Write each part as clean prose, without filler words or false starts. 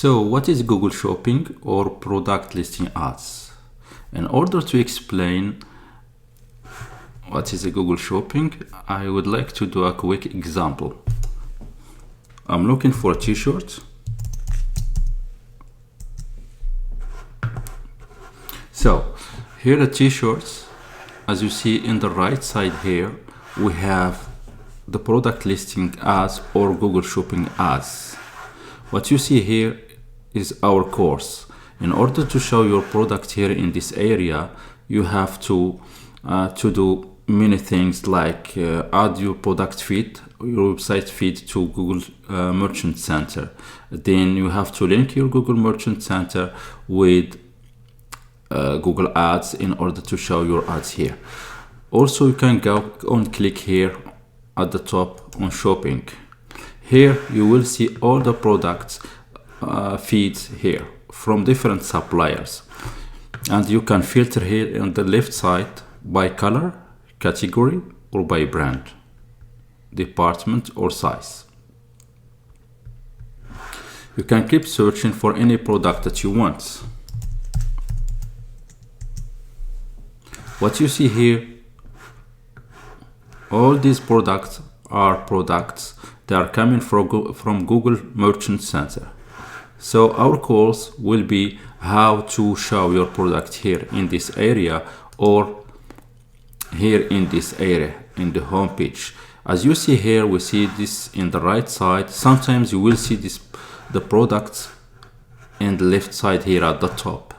So what is Google Shopping or product listing ads? In order to explain what is a Google Shopping, I would like to do a quick example. I'm looking for a t-shirt. So here are t-shirts. As you see in the right side here, we have the product listing ads or Google Shopping ads. What you see here is our course. In order to show your product here in this area, you have to do many things like add your product feed, your website feed to Google Merchant Center. Then you have to link your Google Merchant Center with Google Ads in order to show your ads here. Also, you can go and click here at the top on shopping. Here you will see all the products feeds here from different suppliers, and you can filter here on the left side by color, category, or by brand, department, or size. You can keep searching for any product that you want. What you see here, all these products are products that are coming from Google Merchant Center. So our course will be how to show your product here in this area or here in this area in the home page. As you see here, we see this in the right side. Sometimes you will see the products in the left side here at the top.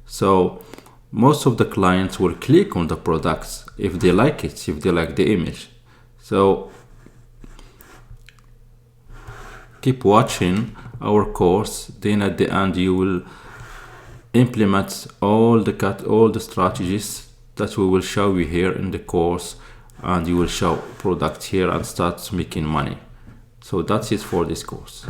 So most of the clients will click on the products if they like it, if they like the image. So keep watching our course, then at the end you will implement all the strategies that we will show you here in the course, and you will show product here and start making money. So that's it for this course.